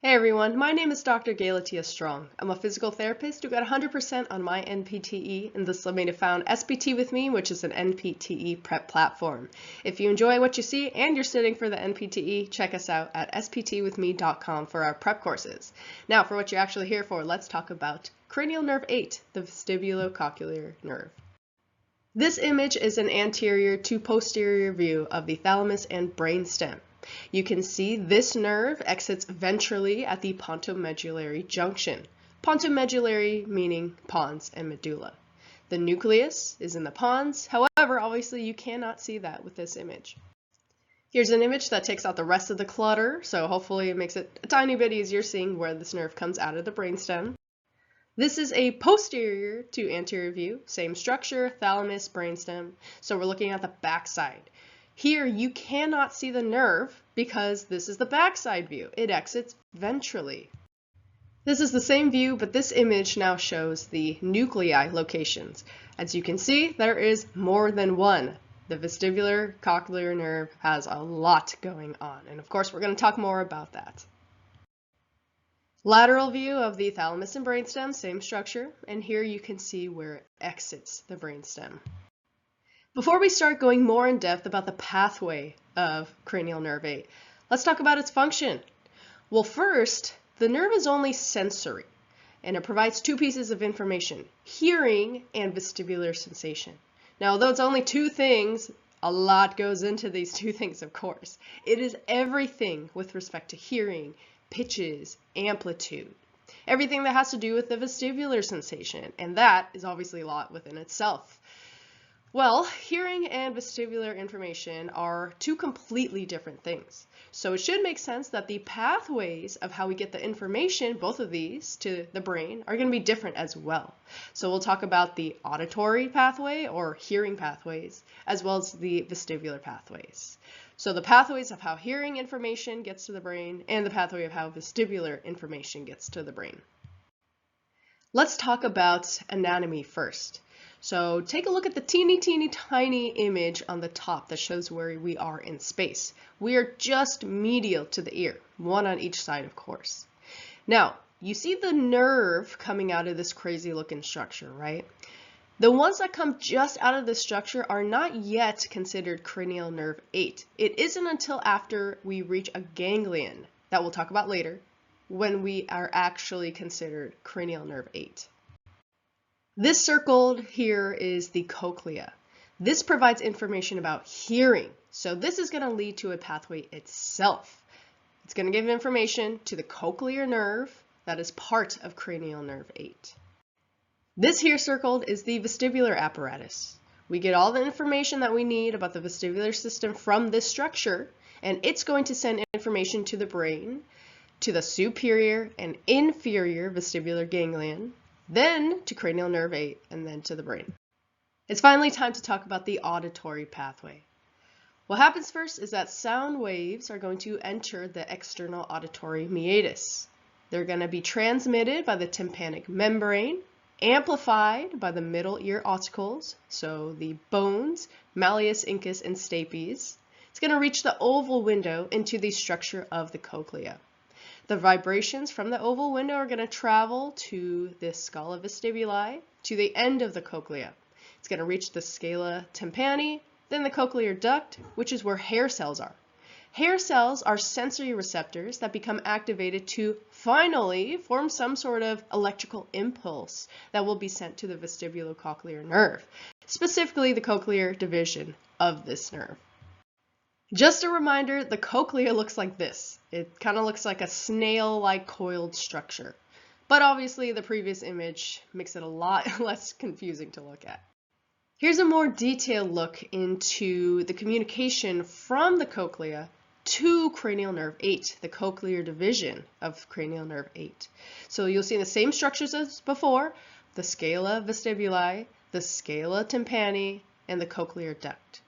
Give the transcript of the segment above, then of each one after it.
Hey everyone, my name is Dr. Galatia Strong. I'm a physical therapist who got 100% on my NPTE, and this led me to found SPT with me, which is an NPTE prep platform. If you enjoy what you see and you're studying for the NPTE, check us out at sptwithme.com for our prep courses. Now, for what you're actually here for, let's talk about Cranial Nerve VIII, the Vestibulocochlear nerve. This image is an anterior to posterior view of the thalamus and brainstem. You can see this nerve exits ventrally at the pontomedullary junction. Pontomedullary meaning pons and medulla. The nucleus is in the pons, however, obviously you cannot see that with this image. Here's an image that takes out the rest of the clutter, so hopefully it makes it a tiny bit easier seeing where this nerve comes out of the brainstem. This is a posterior to anterior view, same structure, thalamus, brainstem, so we're looking at the back side. Here you cannot see the nerve because this is the backside view. It exits ventrally. This is the same view, but this image now shows the nuclei locations. As you can see, there is more than one. The vestibulocochlear nerve has a lot going on, and of course we're going to talk more about that. Lateral view of the thalamus and brainstem, same structure, and here you can see where it exits the brainstem. Before we start going more in depth about the pathway of cranial nerve VIII, let's talk about its function. Well, first, the nerve is only sensory, and it provides two pieces of information, hearing and vestibular sensation. Now, although it's only two things, a lot goes into these two things, of course. It is everything with respect to hearing, pitches, amplitude, everything that has to do with the vestibular sensation, and that is obviously a lot within itself. Well, hearing and vestibular information are two completely different things. So it should make sense that the pathways of how we get the information, both of these, to the brain are going to be different as well. So we'll talk about the auditory pathway or hearing pathways, as well as the vestibular pathways. So the pathways of how hearing information gets to the brain and the pathway of how vestibular information gets to the brain. Let's talk about anatomy first. So take a look at the teeny tiny image on the top that shows where we are in space. We are just medial to the ear, one on each side, of course. Now, you see the nerve coming out of this crazy looking structure, right? The ones that come just out of this structure are not yet considered cranial nerve VIII. It isn't until after we reach a ganglion, that we'll talk about later, when we are actually considered cranial nerve VIII. This circled here is the cochlea. This provides information about hearing. So this is going to lead to a pathway itself. It's going to give information to the cochlear nerve that is part of cranial nerve VIII. This here circled is the vestibular apparatus. We get all the information that we need about the vestibular system from this structure, and it's going to send information to the brain, to the superior and inferior vestibular ganglion, then to cranial nerve VIII, and then to the brain. It's finally time to talk about the auditory pathway. What happens first is that sound waves are going to enter the external auditory meatus. They're going to be transmitted by the tympanic membrane, amplified by the middle ear ossicles, so the bones, malleus, incus, and stapes. It's going to reach the oval window into the structure of the cochlea. The vibrations from the oval window are going to travel to the scala vestibuli, to the end of the cochlea. It's going to reach the scala tympani, then the cochlear duct, which is where hair cells are. Hair cells are sensory receptors that become activated to finally form some sort of electrical impulse that will be sent to the vestibulocochlear nerve, specifically the cochlear division of this nerve. Just a reminder, the cochlea looks like this. It kind of looks like a snail-like coiled structure. But obviously the previous image makes it a lot less confusing to look at. Here's a more detailed look into the communication from the cochlea to cranial nerve VIII, the cochlear division of cranial nerve VIII. So you'll see the same structures as before, the scala vestibuli, the scala tympani, and the cochlear duct.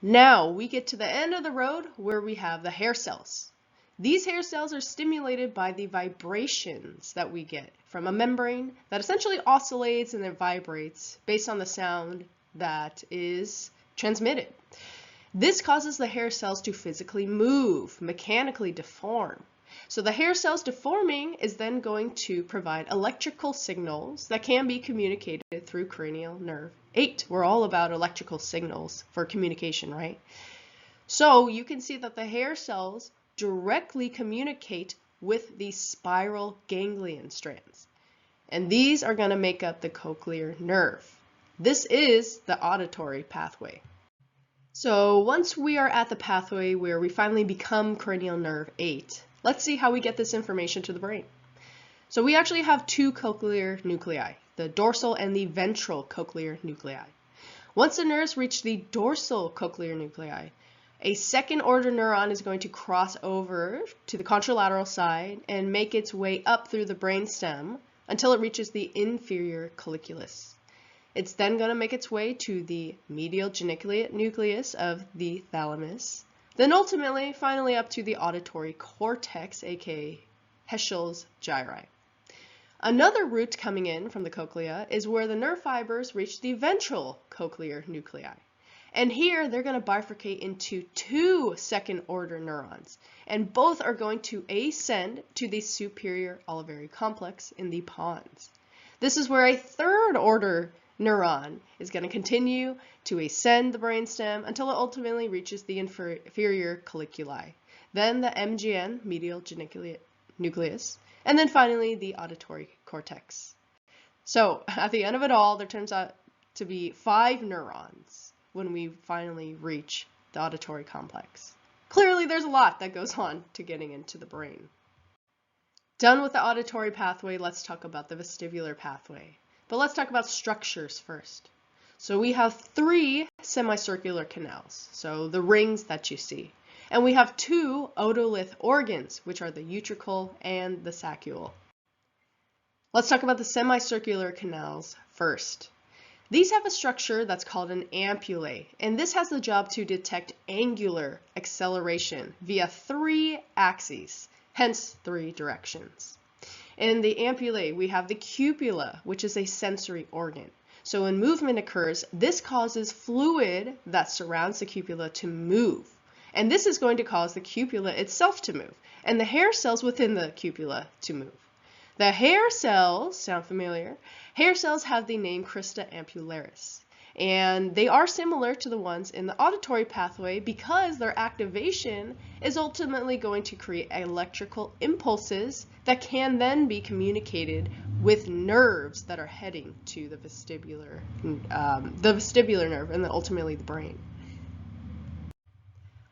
Now we get to the end of the road where we have the hair cells. These hair cells are stimulated by the vibrations that we get from a membrane that essentially oscillates and then vibrates based on the sound that is transmitted. This causes the hair cells to physically move, mechanically deform. So the hair cells deforming is then going to provide electrical signals that can be communicated through cranial nerve 8. We're all about electrical signals for communication, right? So you can see that the hair cells directly communicate with the spiral ganglion strands. And these are going to make up the cochlear nerve. This is the auditory pathway. So once we are at the pathway where we finally become cranial nerve 8, let's see how we get this information to the brain. So we actually have two cochlear nuclei, the dorsal and the ventral cochlear nuclei. Once the nerves reach the dorsal cochlear nuclei, a second order neuron is going to cross over to the contralateral side and make its way up through the brainstem until it reaches the inferior colliculus. It's then going to make its way to the medial geniculate nucleus of the thalamus, then ultimately, finally up to the auditory cortex, aka Heschel's gyri. Another route coming in from the cochlea is where the nerve fibers reach the ventral cochlear nuclei. And here they're going to bifurcate into two second order neurons, and both are going to ascend to the superior olivary complex in the pons. This is where a third order neuron is going to continue to ascend the brainstem until it ultimately reaches the inferior colliculi, then the MGN, medial geniculate nucleus, and then finally the auditory cortex. So at the end of it all, there turns out to be 5 neurons when we finally reach the auditory complex. Clearly there's a lot that goes on to getting into the brain. Done with the auditory pathway, let's talk about the vestibular pathway. But let's talk about structures first. So we have 3 semicircular canals, so the rings that you see. And we have 2 otolith organs, which are the utricle and the saccule. Let's talk about the semicircular canals first. These have a structure that's called an ampullae, and this has the job to detect angular acceleration via 3 axes, hence 3 directions. In the ampullae, we have the cupula, which is a sensory organ. So when movement occurs, this causes fluid that surrounds the cupula to move. And this is going to cause the cupula itself to move, and the hair cells within the cupula to move. The hair cells, sound familiar? Hair cells have the name crista ampullaris, and they are similar to the ones in the auditory pathway because their activation is ultimately going to create electrical impulses that can then be communicated with nerves that are heading to the vestibular nerve and then ultimately the brain.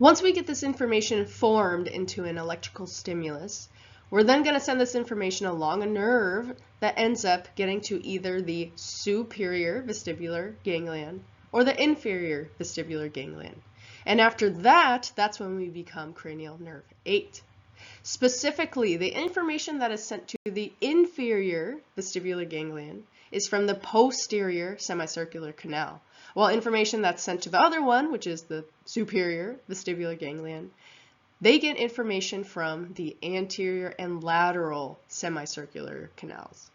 Once we get this information formed into an electrical stimulus, we're then going to send this information along a nerve that ends up getting to either the superior vestibular ganglion or the inferior vestibular ganglion. And after that, that's when we become cranial nerve 8. Specifically, the information that is sent to the inferior vestibular ganglion is from the posterior semicircular canal, while information that's sent to the other one, which is the superior vestibular ganglion, they get information from the anterior and lateral semicircular canals.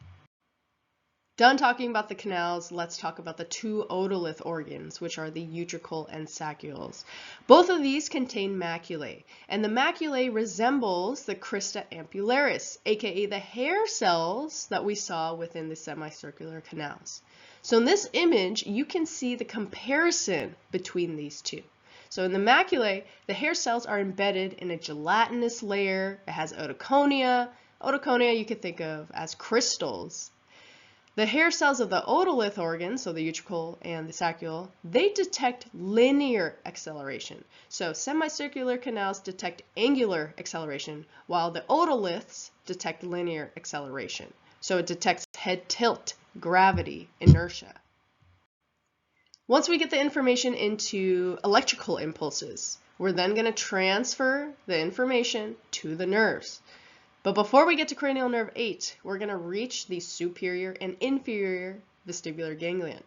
Done talking about the canals, let's talk about the 2 otolith organs, which are the utricle and saccules. Both of these contain maculae, and the maculae resembles the crista ampullaris, aka the hair cells that we saw within the semicircular canals. So in this image, you can see the comparison between these two. So in the maculae, the hair cells are embedded in a gelatinous layer. It has otoconia. Otoconia you could think of as crystals. The hair cells of the otolith organs, so the utricle and the saccule, they detect linear acceleration. So semicircular canals detect angular acceleration, while the otoliths detect linear acceleration. So it detects head tilt, gravity, inertia. Once we get the information into electrical impulses, we're then going to transfer the information to the nerves. But before we get to cranial nerve 8, we're going to reach the superior and inferior vestibular ganglion.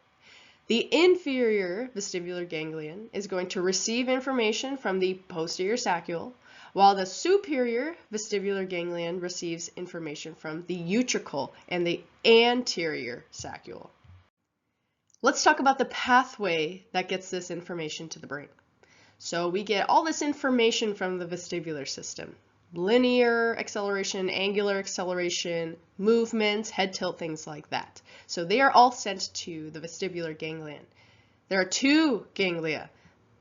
The inferior vestibular ganglion is going to receive information from the posterior saccule, while the superior vestibular ganglion receives information from the utricle and the anterior saccule. Let's talk about the pathway that gets this information to the brain. So we get all this information from the vestibular system. linear acceleration, angular acceleration, movements, head tilt, things like that. So they are all sent to the vestibular ganglion. There are two ganglia,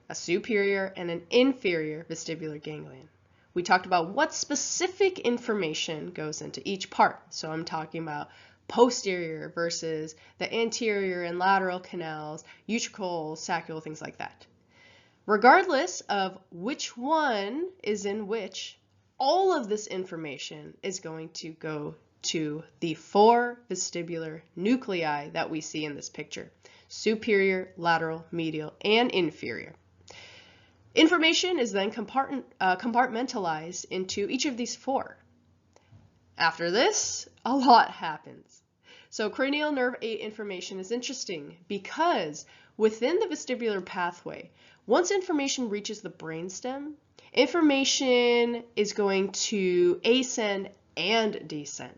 a superior and an inferior vestibular ganglion. We talked about what specific information goes into each part. So I'm talking about posterior versus the anterior and lateral canals, utricle, saccule, things like that. Regardless of which one is in which, all of this information is going to go to the 4 vestibular nuclei that we see in this picture: superior, lateral, medial, and inferior. Information is then compartmentalized into each of these 4. After this, a lot happens. So cranial nerve 8 information is interesting because within the vestibular pathway, once information reaches the brainstem, information is going to ascend and descend.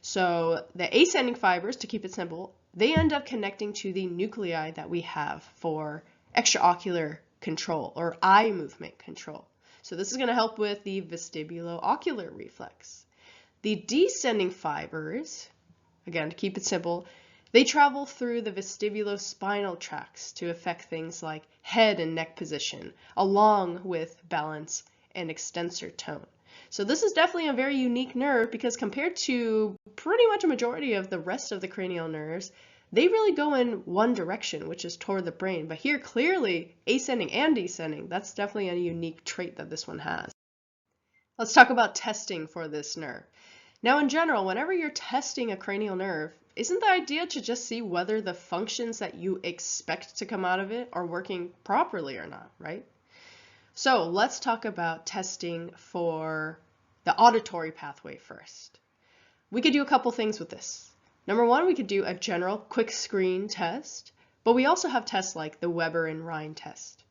So the ascending fibers, to keep it simple, they end up connecting to the nuclei that we have for extraocular control or eye movement control. So this is going to help with the vestibulo-ocular reflex. The descending fibers, again, to keep it simple, they travel through the vestibulospinal tracts to affect things like head and neck position, along with balance and extensor tone. So this is definitely a very unique nerve because compared to pretty much a majority of the rest of the cranial nerves, they really go in one direction, which is toward the brain. But here, clearly, ascending and descending, that's definitely a unique trait that this one has. Let's talk about testing for this nerve. Now, in general, whenever you're testing a cranial nerve, isn't the idea to just see whether the functions that you expect to come out of it are working properly or not, right? So let's talk about testing for the auditory pathway first. We could do a couple things with this. Number one, we could do a general quick screen test, but we also have tests like the Weber and Rhine test.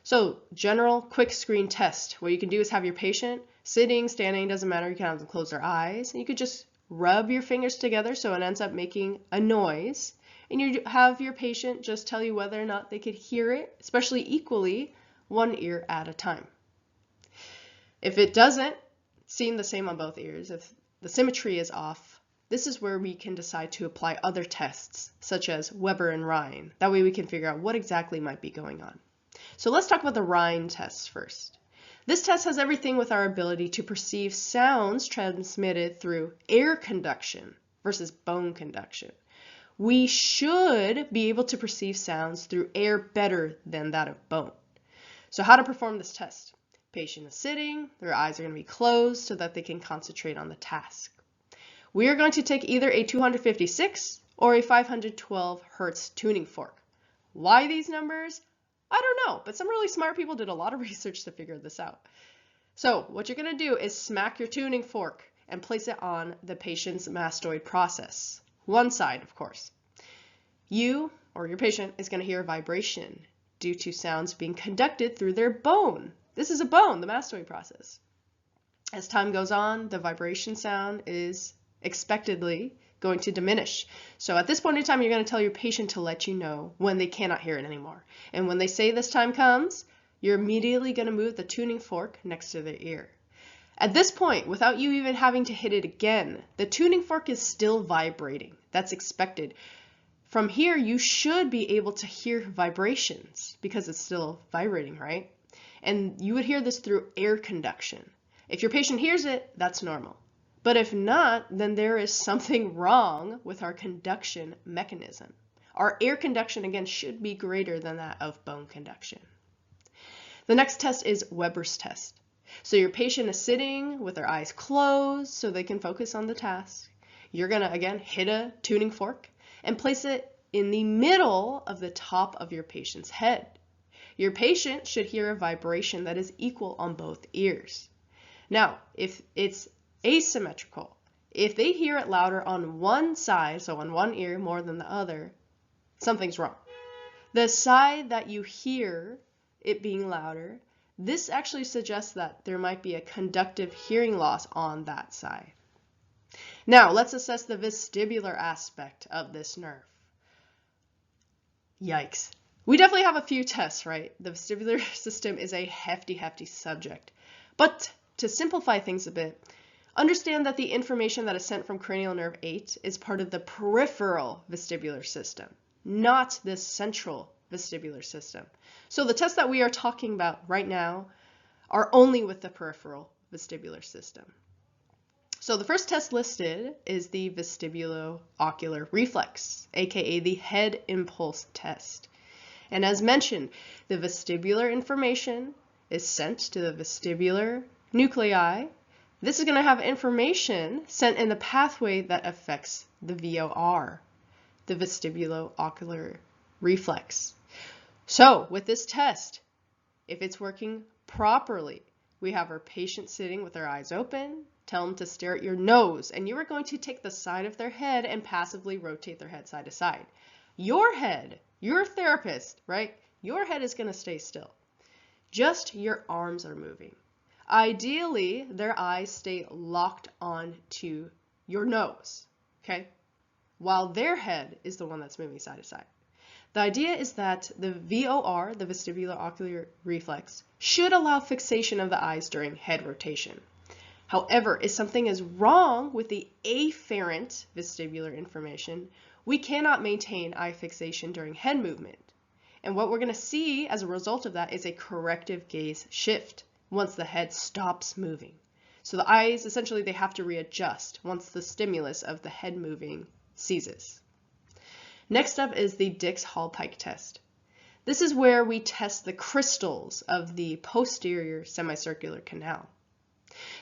So general quick screen test, what you can do is have your patient sitting, standing, doesn't matter, you can have them close their eyes, and you could just rub your fingers together so it ends up making a noise, and you have your patient just tell you whether or not they could hear it, especially equally, one ear at a time. If it doesn't seem the same on both ears, if the symmetry is off, this is where we can decide to apply other tests, such as Weber and Rhine. That way we can figure out what exactly might be going on. So let's talk about the Rhine test first. This test has everything with our ability to perceive sounds transmitted through air conduction versus bone conduction. We should be able to perceive sounds through air better than that of bone. So how to perform this test? Patient is sitting, their eyes are going to be closed so that they can concentrate on the task. We are going to take either a 256 or a 512 Hertz tuning fork. Why these numbers? I don't know, but some really smart people did a lot of research to figure this out. So what you're going to do is smack your tuning fork and place it on the patient's mastoid process. One side, of course. You, or your patient, is going to hear a vibration due to sounds being conducted through their bone. This is a bone, the mastoid process. As time goes on, the vibration sound is expectedly going to diminish. So at this point in time, you're going to tell your patient to let you know when they cannot hear it anymore. And when they say this time comes, you're immediately going to move the tuning fork next to their ear. At this point, without you even having to hit it again, the tuning fork is still vibrating. That's expected. From here, you should be able to hear vibrations because it's still vibrating, right? And you would hear this through air conduction. If your patient hears it, that's normal. But if not, then there is something wrong with our conduction mechanism. Our air conduction, again, should be greater than that of bone conduction. The next test is Weber's test. So your patient is sitting with their eyes closed so they can focus on the task. You're going to, again, hit a tuning fork and place it in the middle of the top of your patient's head. Your patient should hear a vibration that is equal on both ears. Now, if it's asymmetrical, if they hear it louder on one side, so on one ear more than the other, something's wrong. The side that you hear it being louder, this actually suggests that there might be a conductive hearing loss on that side. Now, let's assess the vestibular aspect of this nerve. Yikes. We definitely have a few tests, right? The vestibular system is a hefty subject. But to simplify things a bit, understand that the information that is sent from cranial nerve 8 is part of the peripheral vestibular system, not the central vestibular system. So the tests that we are talking about right now are only with the peripheral vestibular system. So the first test listed is the vestibulocochlear reflex, aka the head impulse test. And as mentioned, the vestibular information is sent to the vestibular nuclei. This is going to have information sent in the pathway that affects the VOR, the vestibulocochlear reflex. So with this test, if it's working properly, we have our patient sitting with their eyes open, tell them to stare at your nose, and you are going to take the side of their head and passively rotate their head side to side. Your head, your therapist, right? Your head is going to stay still. Just your arms are moving. Ideally, their eyes stay locked on to your nose, okay? While their head is the one that's moving side to side. The idea is that the VOR, the vestibulocochlear reflex, should allow fixation of the eyes during head rotation. However, if something is wrong with the afferent vestibular information, we cannot maintain eye fixation during head movement. And what we're going to see as a result of that is a corrective gaze shift once the head stops moving. So the eyes, essentially, they have to readjust once the stimulus of the head moving ceases. Next up is the Dix-Hallpike test. This is where we test the crystals of the posterior semicircular canal.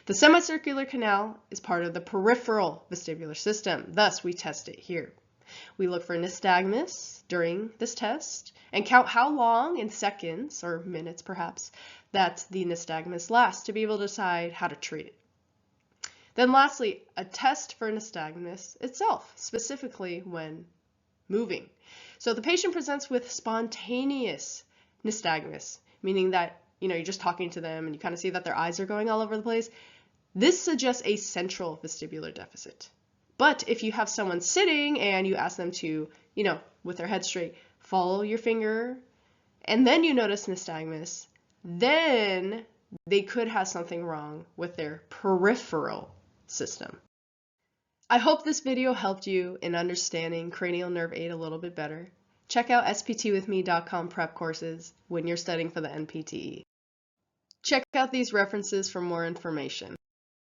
The semicircular canal is part of the peripheral vestibular system, thus we test it here. We look for nystagmus during this test and count how long in seconds, or minutes perhaps, that the nystagmus lasts to be able to decide how to treat it. Then lastly, a test for nystagmus itself, specifically when moving. So the patient presents with spontaneous nystagmus, meaning that you're just talking to them and you kind of see that their eyes are going all over the place. This suggests a central vestibular deficit. But if you have someone sitting and you ask them to, with their head straight, follow your finger, and then you notice nystagmus, then they could have something wrong with their peripheral system. I hope this video helped you in understanding cranial nerve 8 a little bit better. Check out sptwithme.com prep courses when you're studying for the NPTE. Check out these references for more information.